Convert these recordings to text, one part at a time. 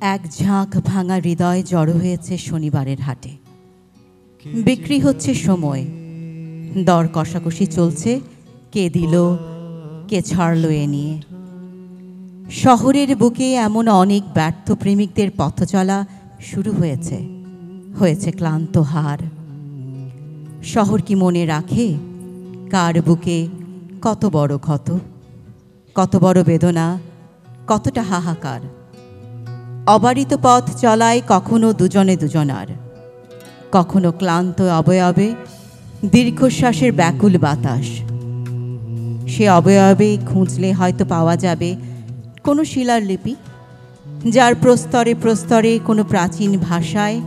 এক ঝাঁক ভাঙা হৃদয় জড়ো হয়েছে শনিবারের হাটে। বিক্রি হচ্ছে সময়, দর কষাকষি চলছে, কে দিল কে ছাড়ল এ নিয়ে। শহরের বুকে এমন অনেক ব্যর্থ প্রেমিকদের পথ চলা শুরু হয়েছে, হয়েছে ক্লান্ত হার। শহর কি মনে রাখে কার বুকে কত বড় ক্ষত, কত বড় বেদনা, কতটা হাহাকার। অবারিত পথ চলায় কখনো দুজনে দুজনার, কখনো ক্লান্ত অবয়বে দীর্ঘশ্বাসের ব্যাকুল বাতাস। সে অবয়বে খুঁজলে হয়তো পাওয়া যাবে কোনো শিলার লিপি, যার প্রস্তরে প্রস্তরে কোনো প্রাচীন ভাষায়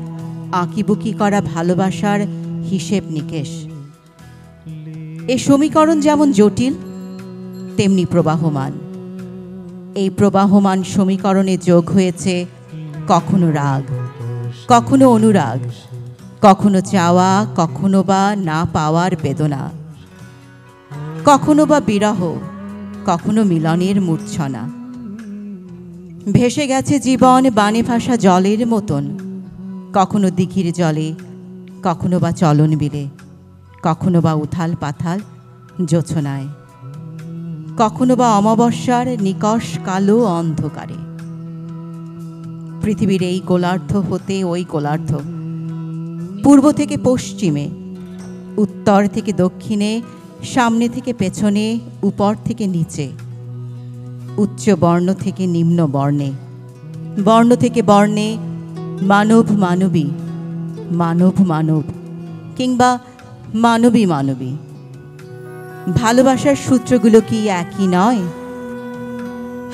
আঁকিবুকি করা ভালোবাসার হিসেব নিকেশ। এ সমীকরণ যেমন জটিল তেমনি প্রবাহমান। এই প্রবাহমান সমীকরণে যোগ হয়েছে কখনো রাগ, কখনো অনুরাগ, কখনো চাওয়া, কখনো বা না পাওয়ার বেদনা, কখনো বা বিরহ, কখনো মিলনের মূর্ছনা। ভেসে গেছে জীবন বানে ভাসা জলের মতন, কখনো দিঘির জলে, কখনো বা চলন বিলে, কখনো বা উথাল পাথাল জোছনায়, কখনো বা অমাবস্যার নিকষ কালো অন্ধকারে। পৃথিবীর এই গোলার্ধ হতে ওই গোলার্ধ, পূর্ব থেকে পশ্চিমে, উত্তর থেকে দক্ষিণে, সামনে থেকে পেছনে, উপর থেকে নিচে, উচ্চ বর্ণ থেকে নিম্ন বর্ণে, বর্ণ থেকে বর্ণে, মানব মানবী, মানব মানব কিংবা মানবী মানবী। ভালোবাসার সূত্রগুলো কি একই নয়?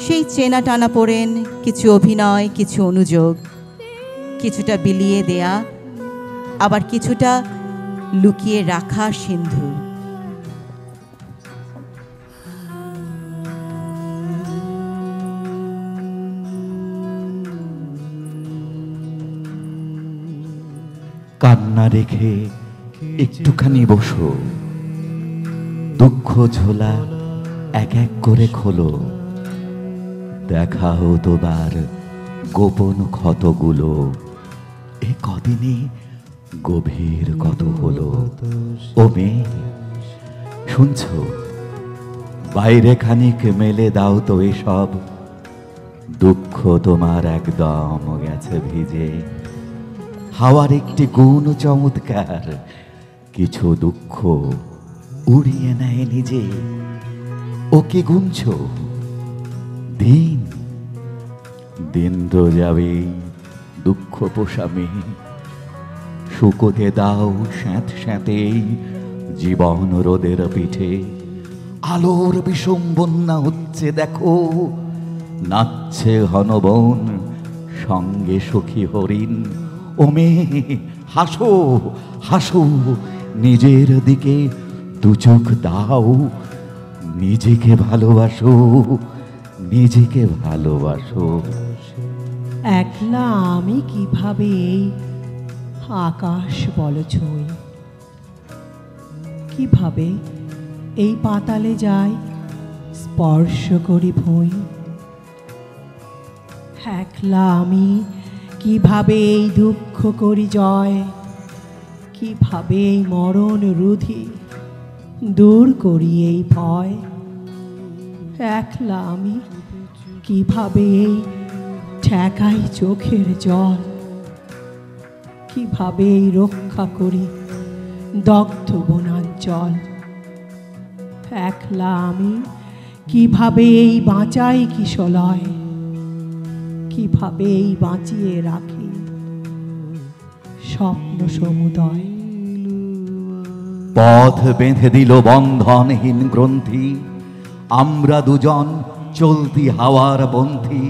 সেই চেনা টানা পড়েন, কিছু অভিনয়, কিছু অনুযোগ, কিছুটা বিলিয়ে দেয়া, আবার কিছুটা লুকিয়ে রাখা সিন্ধু। কান্না রেখে একটুখানি বসো, দুঃখ ঝোলা এক এক করে খোলো, দেখাও তোমার গোপন ক্ষতগুলো। এ কদিনে গভীর কত হলো। ও মেয়ে শুনছো, বাইরে খানিক মেলে দাও তো এসব। দুঃখ তোমার একদম গেছে ভিজে। হাওয়ার একটি গুণ চমৎকার, কিছু দুঃখ উড়িয়ে নেয় নিজে। ও কি গুনছ? দিন দিন তো যাবেই, দুঃখ পোষামে। শুকোতে দাও স্যাঁত স্যাঁতেই জীবন রোদের পিঠে। আলোর বিষম বন্যা হচ্ছে দেখো, নাচছে ঘন বন, সঙ্গে সখী হরিণ। ও মেয়ে হাসো হাসো, নিজের দিকে দু চোখ দাও। নিজেকে ভালোবাসো, নিজেকে ভালোবাসো। একলা আমি কিভাবে এই আকাশ বল ছুঁই, কিভাবে এই পাতালে যাই স্পর্শ করি ভুঁই। একলা আমি কিভাবে এই দুঃখ করি জয়, কিভাবে এই মরণ রুধি দূর করি এই ভয়। একলা আমি কিভাবে এই ঠেকাই চোখের জল, কিভাবে এই রক্ষা করি দগ্ধ বনাঞ্চল। একলা আমি কিভাবে এই বাঁচাই কিশলয়, কিভাবে এই বাঁচিয়ে রাখি স্বপ্ন সমুদয়। পথ বেঁধে দিল বন্ধনহীন গ্রন্থি, আমরা দুজন চলতি হাওয়ার বন্ধি।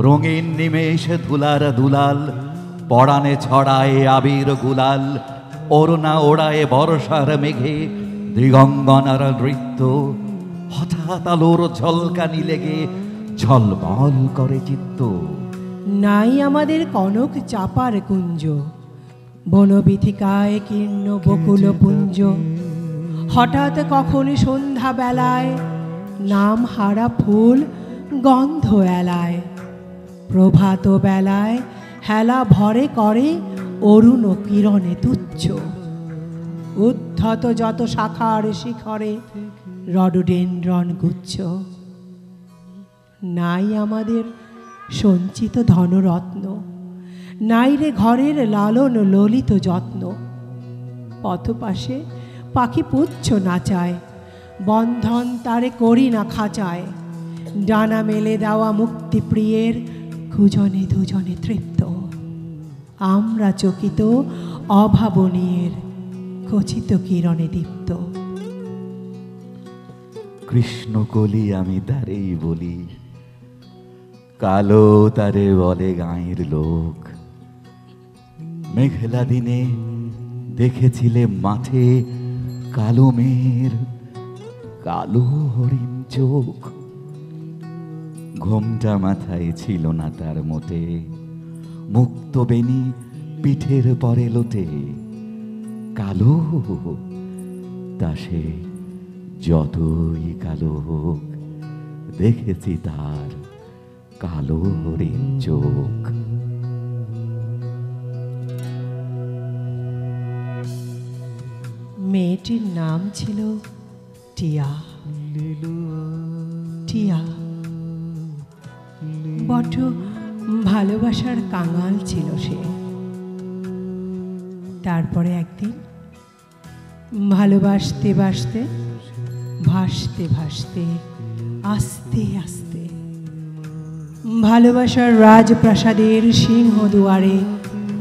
রঙিন নিমেষ ধুলার দুলাল, পরাণে ছড়ায় আবির গুলাল। ওড়না ওড়ায় বর্ষার মেঘে দিগঙ্গনার নৃত্য। হঠাৎ আলোর ঝলকানি লেগে ঝলমল করে চিত্ত। নাই আমাদের কনক চাপার কুঞ্জ, বনবিথিকায় কীর্ণ বকুল পুঞ্জ। হঠাৎ কখন সন্ধ্যা বেলায় নাম হারা ফুল গন্ধ এলায়। প্রভাত বেলায় হেলা ভরে করে অরুণ কিরণে তুচ্ছ, উদ্ধত যত শাখার শিখরে রডোডেনড্রন গুচ্ছ। নাই আমাদের সঞ্চিত ধনরত্ন, নাই রে ঘরের লালন ললিত যত্ন। পথপাশে পাখি পুচ্ছ নাচায়, বন্ধন তারে করি না খাঁচায়। ডানা মেলে দেওয়া মুক্তি প্রিয়ের খুজনে দুজনে তৃপ্ত। আমরা চকিত অভাবনীয়ের খচিত কিরণে দীপ্ত। কৃষ্ণকলি আমি তারেই বলি, কালো তারে বলে গাঁয়ের লোক। মেঘলা দিনে দেখেছিলে মাঠে কালো মেয়ের কালো হরিণ চোখ। ঘোমটা মাথায় ছিল না তার মোটে, মুক্ত বেনি পিঠের পরে লোটে। কালো তা সে যতই কালো হোক, দেখেছি তার কালো হরিণ চোখ। মেয়েটির নাম ছিল টিয়া। টিয়া বড্ড ভালোবাসার কাঙাল ছিল সে। তারপরে একদিন ভালোবাসতে বাসতে, ভাসতে ভাসতে, আস্তে আস্তে ভালোবাসার রাজপ্রাসাদের সিংহ দুয়ারে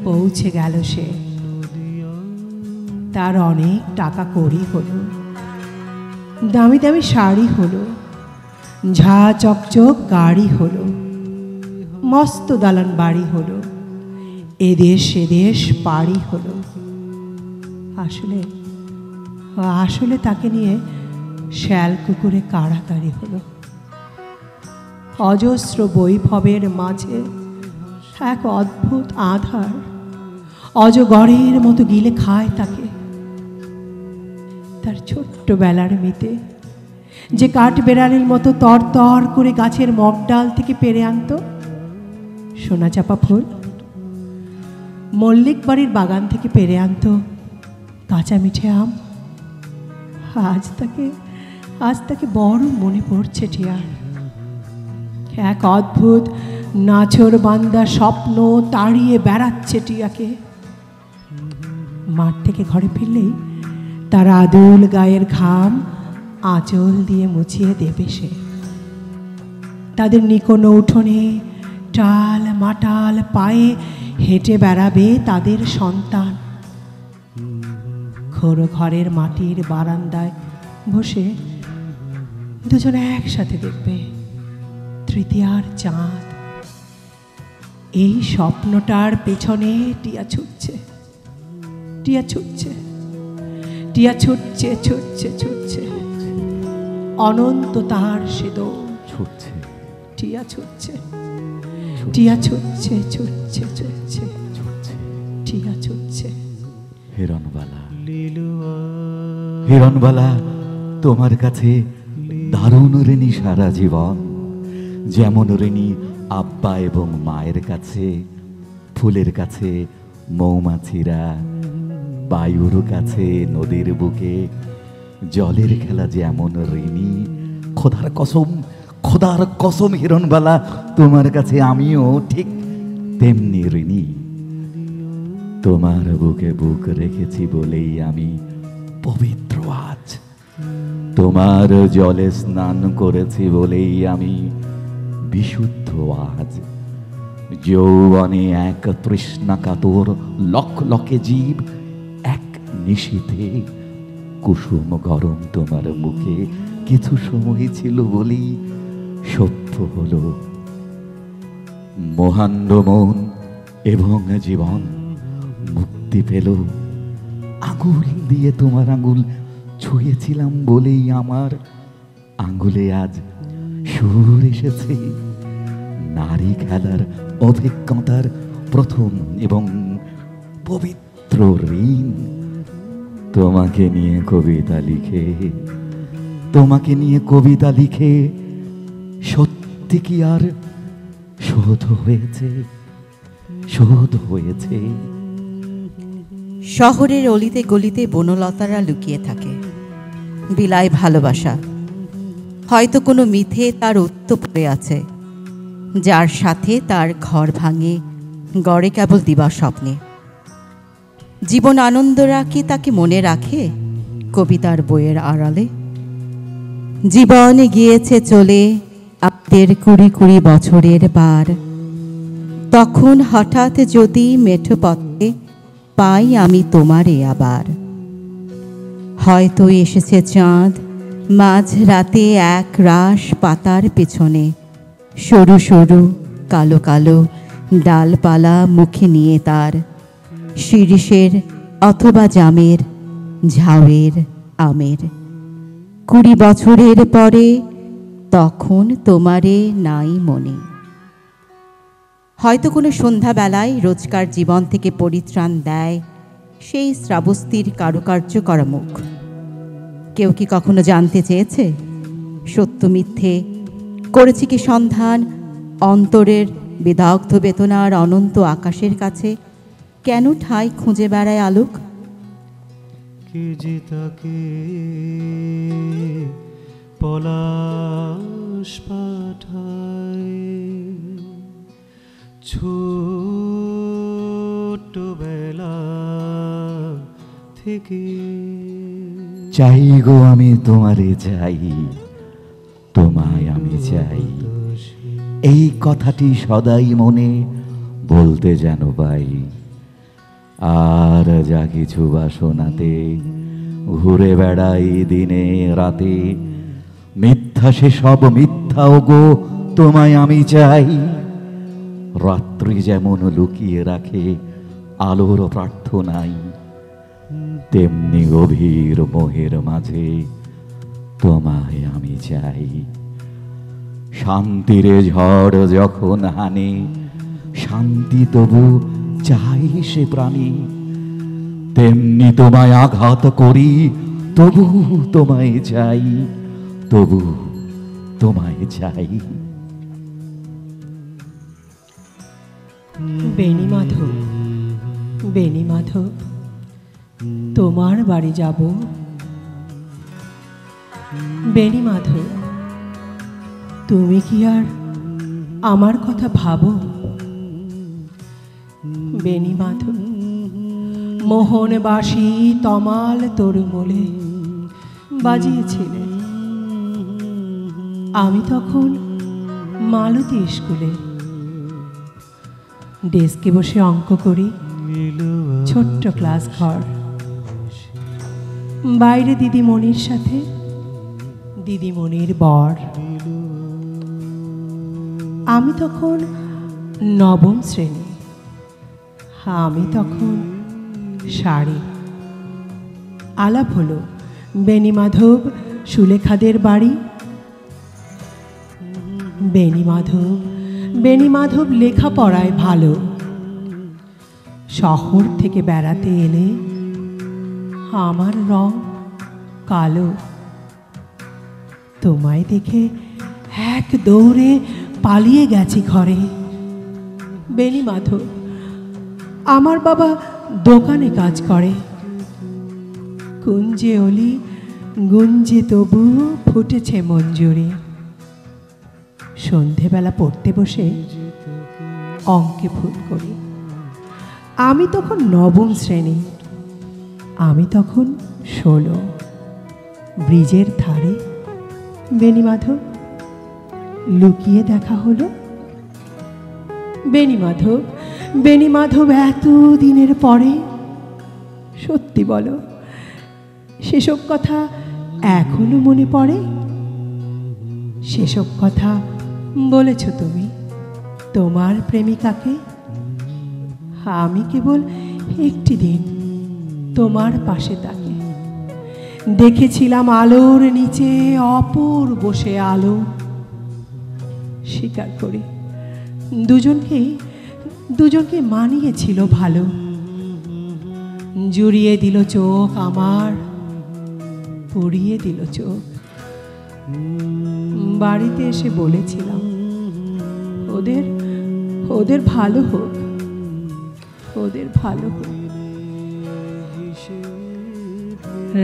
পৌঁছে গেল সে। তার অনেক টাকা কড়ি হলো, দামি দামি শাড়ি হলো, ঝা চকচক গাড়ি হলো, মস্ত দালান বাড়ি হলো, এদেশ এদেশ পাড়ি হলো। আসলে আসলে তাকে নিয়ে শ্যাল কুকুরে কাড়াকাড়ি হলো। অজস্র বৈভবের মাঝে এক অদ্ভুত আধার অজগরের মতো গিলে খায় তাকে। তার ছোট্ট বেলার মেতে যে কাঠ বেড়ালের মতো তর তর করে গাছের মগডাল থেকে পেরে আনতো সোনা চাপা ফুল, মল্লিক বাড়ির বাগান থেকে পেরে আনতো কাঁচা মিঠে আম। আজ তাকে বড় মনে পড়ছে টিয়ার। এক অদ্ভুত নাছর বান্দা স্বপ্ন তাড়িয়ে বেড়াচ্ছে টিয়াকে। মাঠ থেকে ঘরে ফিরলেই তার আদুল গায়ের ঘাম আঁচল দিয়ে মুছিয়ে দেবে সে। তাদের নিকোনো উঠোনে টাল মাটাল পায়ে হেঁটে বেড়াবে তাদের সন্তান। খোড়ো ঘরের মাটির বারান্দায় বসে দুজনে একসাথে দেখবে তৃতীয়ার চাঁদ। এই স্বপ্নটার পেছনে টিয়া ছুটছে, টিয়া ছুটছে, টিয়া ছুটছে, ছুটছে, ছুটছে। অনন্ত তাহার সে দৌড় ছুটছে, টিয়া ছুটছে, টিয়া ছুটছে, ছুটছে, ছুটছে, ছুটছে। টিয়া ছুটছে। হিরণবালা, হিরণবালা, তোমার কাছে দারুণ ঋণী সারা জীবন। যেমন ঋণী আব্বা এবং মায়ের কাছে, ফুলের কাছে মৌমাছিরা, বায়ুর কাছে নদীর বুকে জলের খেলা যেমন ঋণী। খোদার কসম, খোদার কসম হিরণবালা, তোমার কাছে আমিও ঠিক তেমনি ঋণী। তোমার বুকে বুক রেখেছি বলেই আমি পবিত্র আজ। তোমার জলে স্নান করেছি বলেই আমি বিশুদ্ধ আজ। যৌবনে এক তৃষ্ণা কাতর লক্ষ লক্ষে জীব এক নিশীথে কুসুম গরম তোমার মুখে কিছু সময় ছিল বলেই সভ্য হলো। মহান্ড মন এবং জীবন মুক্তি পেল। আঙুল দিয়ে তোমার আঙুল ছুঁয়েছিলাম বলেই আমার আঙুলে আজ সুর এসেছে। নারী খেলার অভিজ্ঞতার প্রথম এবং পবিত্র ঋণ। তোমাকে নিয়ে কবিতা লিখে, তোমাকে নিয়ে কবিতা লিখে সত্যি কি আর শোধ হয়েছে, শোধ হয়েছে। শহরের অলিতে গলিতে বনলতারা লুকিয়ে থাকে, বিলায় ভালোবাসা। হয়তো কোনো মিথে তার উত্ত পড়ে আছে, যার সাথে তার ঘর ভাঙে, গড়ে কেবল দিবা স্বপ্নে। জীবন আনন্দরা কি তাকে মনে রাখে কবিতার বইয়ের আড়ালে? জীবন গিয়েছে চলে আপনাদের 20 বছরের বার, তখন হঠাৎ যদি মেঠো পথে পাই আমি তোমারে আবার। হয়তো এসেছে চাঁদ মাঝ রাতে এক রাশ পাতার পেছনে, সরু সরু কালো কালো ডালপালা মুখে নিয়ে তার, শিরিষের অথবা জামের, ঝাউয়ের, আমের। 20 বছরের পরে তখন তোমারে নাই মনে। হয়তো কোনো সন্ধ্যাবেলায় রোজকার জীবন থেকে পরিত্রাণ দেয় সেই শ্রাবস্তির কারুকার্য করা মুখ। কেউ কি কখনো জানতে চেয়েছে সত্য মিথ্যে, করেছে কি সন্ধান অন্তরের বিদগ্ধ বেদনার অনন্ত আকাশের কাছে? কেন ঠাঁই খুঁজে বেড়ায় আলোক? কে যে তাকে পলাশ পাঠায় ছোটবেলা থেকে। চাই গো আমি তোমারে চাই, তোমায় আমি চাই, এই কথাটি সদাই মনে বলতে যেন পাই। আর যা কিছু বাসনাতে ঘুরে বেড়াই দিনে রাতে, মিথ্যা সে সব মিথ্যা গো, তোমায় আমি চাই। রাত্রি যেমন লুকিয়ে রাখে আলোর প্রার্থনাই, তেমনি গভীর মোহের মাঝে তোমায় আমি চাই। শান্তির ঝড় যখন হানে, শান্তি তবু চাই সে প্রাণী, তেমনি তোমায় আঘাত করি তবু তোমায় চাই, তবু তোমায় চাই। বেণী মাধব, বেণী মাধব, তোমার বাড়ি যাব। বেণী মাধব, তুমি কি আর আমার কথা ভাবো? বেণী মাধব, মোহনবাসী তমাল তরুমূলে বাজিয়েছিলে। আমি তখন মালতী স্কুলে ডেস্কে বসে অঙ্ক করি, ছোট্ট ক্লাস ঘর। বাইরে দিদিমণির সাথে দিদিমণির বর। আমি তখন 9ম শ্রেণী, আমি তখন শাড়ি। আলাপ হলো বেণী মাধব সুলেখাদের বাড়ি। বেণী মাধব, বেণী মাধব লেখাপড়ায় ভালো। শহর থেকে বেড়াতে এলে আমার রং কালো। তোমায় দেখে এক দৌড়ে পালিয়ে গেছি ঘরে। বেণী মাধব, আমার বাবা দোকানে কাজ করে। কুঞ্জে অলি গুঞ্জে তবু ফুটেছে মঞ্জুরি। সন্ধেবেলা পড়তে বসে অঙ্কে ভুল করি। আমি তখন 9ম শ্রেণী, আমি তখন 16। ব্রিজের ধারে বেণী মাধব, লুকিয়ে দেখা হলো। বেণী মাধব, বেণী মাধব, এত দিনের পরে সত্যি বলো, সেসব কথা এখনো মনে পড়ে? সেসব কথা বলেছ তুমি তোমার প্রেমিকাকে? আমি কেবল একটি দিন তোমার পাশে তাকে দেখেছিলাম, আলোর নিচে অপর বসে আলো। স্বীকার করি দুজনকে মানিয়েছিল ভালো। জুড়িয়ে দিল চোখ আমার, পুড়িয়ে দিল চোখ। বাড়িতে এসে বলেছিলাম, ওদের ভালো হোক, ওদের ভালো হোক।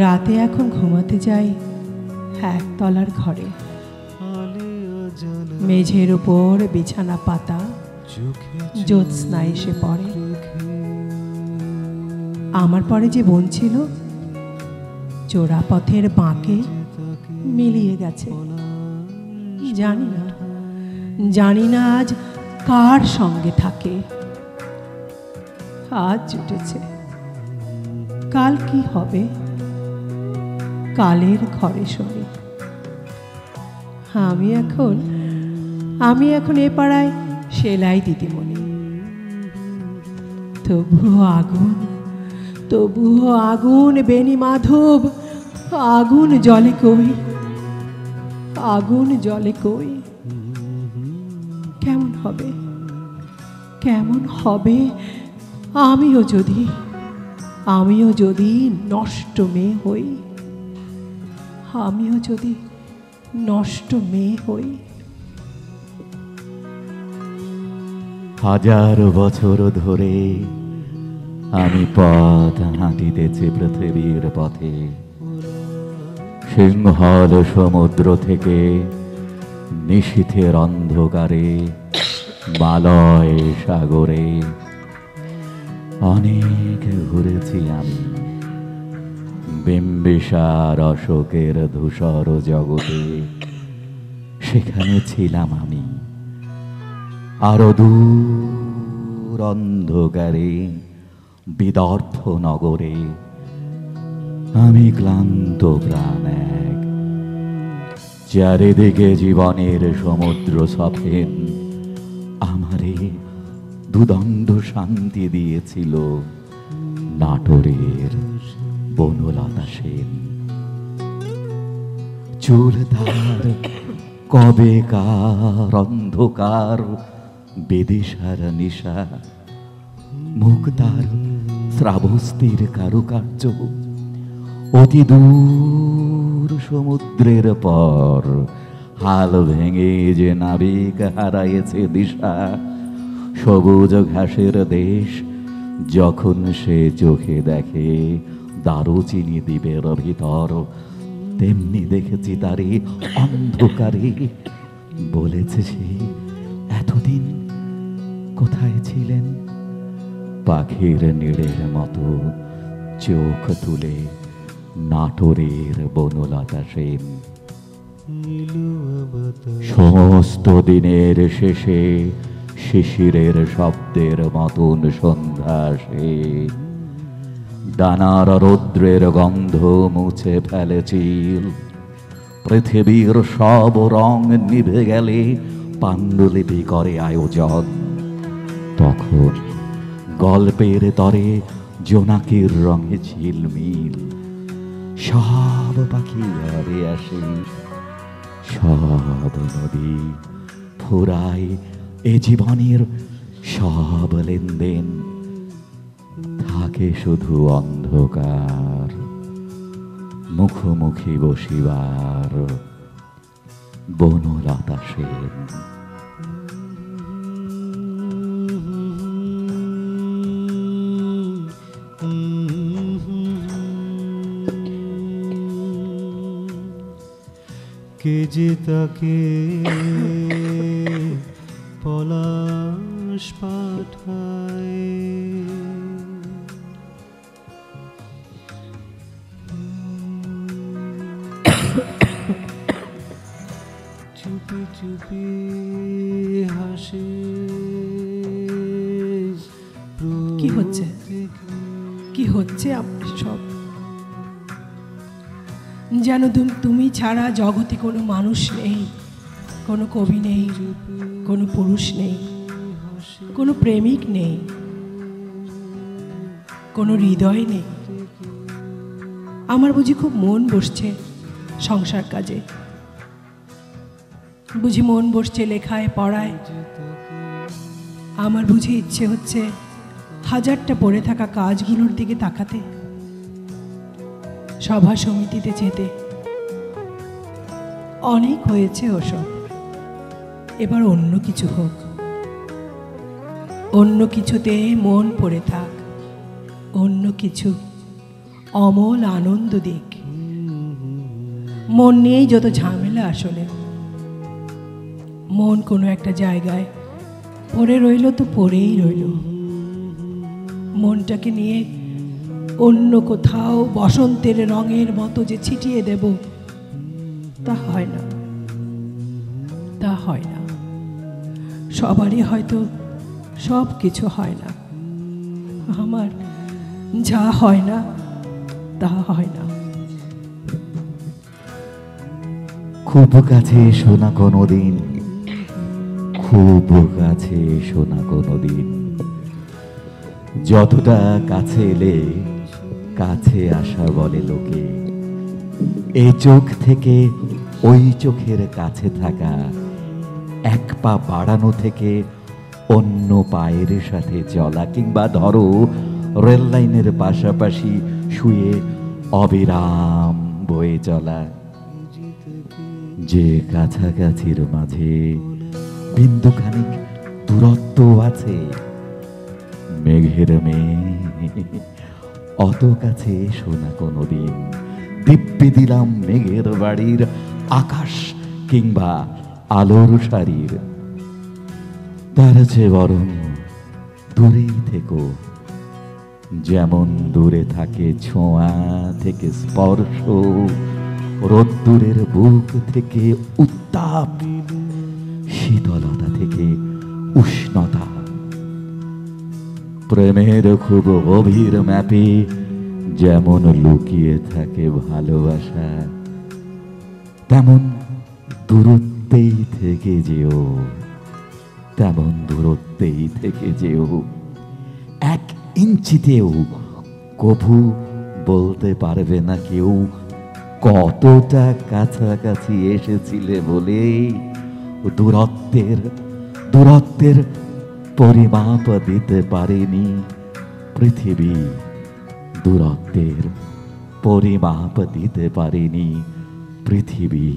রাতে এখন ঘুমাতে যাই একতলার ঘরে, মেঝের উপর বিছানা পাতা, জ্যোৎস্না এসে পড়ে। আমার পরে যে বোন ছিল চোরা পথের বাঁকে মিলিয়ে গেছে। জানি না, জানি না আজ কার সঙ্গে থাকে। আজ জুটেছে, কাল কি হবে কালের ঘরে শোনে। আমি এখন এ পাড়ায় সেলাই দিদিমণি। তবুও আগুন বেনি মাধব, আগুন জলে কই, আগুন জলে কই। কেমন হবে, কেমন হবে আমিও যদি নষ্ট মেয়ে হই, আমিও যদি নষ্ট মেয়ে হই। হাজার বছর ধরে আমি পথ হাঁটিতেছি পৃথিবীর পথে, সিংহল সমুদ্র থেকে নিশীথের অন্ধকারে মালয় সাগরে অনেক ঘুরেছি আমি। বিম্বিসার অশোকের ধূসর জগতে সেখানে ছিলাম আমি। আরো দূর অন্ধকারে বিদর্ভ নগরে আমি ক্লান্ত প্রাণ এক। চারিদিকে জীবনের সমুদ্র সফেন আমারে দুদণ্ড শান্তি দিয়েছিল নাটোরের বনলতা সেন। চুল তার কবেকার অন্ধকার বেদিশার নিশা, মুখ তার শ্রাবস্তির কারুকার্য, অতি দূর সমুদ্রের পর হাল ভেঙে যে নাবিক হারাইছে দিশা। সবুজ ঘাসের দেশ যখন সে চোখে দেখে দারুচিনি দ্বীপের ভিতর, তেমনি দেখেছি তারে অন্ধকারে। বলেছে সে, এতদিন কোথায় ছিলেন? পাখির নীড়ের মতো চোখ তুলে নাটোরের বনলতা সেন। সমস্ত দিনের শেষে শিশিরের শব্দের মতন সন্ধ্যা আসে। ডানার রৌদ্রের গন্ধ মুছে ফেলেছিল। পৃথিবীর সব রং নিভে গেলে পাণ্ডুলিপি করে আয়োজন। তখন গল্পের তরে জোনাকির রঙে ঝিলমিল। সব পাখি ঘরে আসে, সব নদী ফুরায় এ জীবনের সব লেনদেন। থাকে শুধু অন্ধকার, মুখোমুখি বসিবার বনলতা সেন। কে যে তাকে পলাশ পাঠায়, চুপি চুপি হাসে। কি হচ্ছে, কি হচ্ছে আপনার সব? যেন তুমি ছাড়া জগতে কোনো মানুষ নেই, কোনো কবি নেই, কোনো পুরুষ নেই, কোনো প্রেমিক নেই, কোনো হৃদয় নেই। আমার বুঝি খুব মন বসছে সংসার কাজে, বুঝি মন বসছে লেখায় পড়ায়। আমার বুঝি ইচ্ছে হচ্ছে হাজারটা পড়ে থাকা কাজগুলোর দিকে তাকাতে, সভা সমিতিতে যেতে। অনেক হয়েছে ওসব, এবার অন্য কিছু হোক। অন্য কিছুতে মন পড়ে থাক, অন্য কিছু অমল আনন্দ দিক। মন নিয়েই যত ঝামেলা আসলে। মন কোনো একটা জায়গায় পড়ে রইল তো পড়েই রইল। মনটাকে নিয়ে অন্য কোথাও বসন্তের রঙের মতো যে ছিটিয়ে দেব, তা হয় না, তা হয় না। সবারই হয়তো সব কিছু হয় না, আমার যা হয় না তা হয় না। খুব কাছে এসো না কোনোদিন, খুব কাছে এসো না কোনোদিন। যতটা কাছে এলে কাছে আসা বলে লোকে। এই চোখ থেকে ওই চোখের কাছে থাকা, এক পা বাড়ানো থেকে অন্য পায়ের সাথে চলা, কিংবা ধরো রেল লাইনের পাশাপাশি শুয়ে অবিরাম বয়ে চলা। যে কাছাকাছির মাঝে বিন্দুখানিক দূরত্ব আছে, মেঘের মেয়ে অত কাছে এসো না কোনোদিন। দিব্যি দিলাম মেঘের বাড়ির আকাশ কিংবা আলোর শাড়ির, তার চেয়ে বরং দূরেই থেকো। যেমন দূরে থাকে ছোঁয়া থেকে স্পর্শ, রোদ্দুরের বুক থেকে উত্তাপ, শীতলতা থেকে উষ্ণতা। প্রেমের খুব গভীর ম্যাপে যেমন লুকিয়ে থাকে ভালোবাসা, তেমন দূরত্বেই থেকে যেও, তেমন দূরত্বেই থেকে যেও। 1 ইঞ্চিতেও কভু বলতে পারবে না কেউ কতটা কাছাকাছি এসেছিলে বলে। দূরত্বের পরিমাপ দিতে পারেনি পৃথিবী, দূরত্বের পরিমাপ দিতে পারেনি পৃথিবী।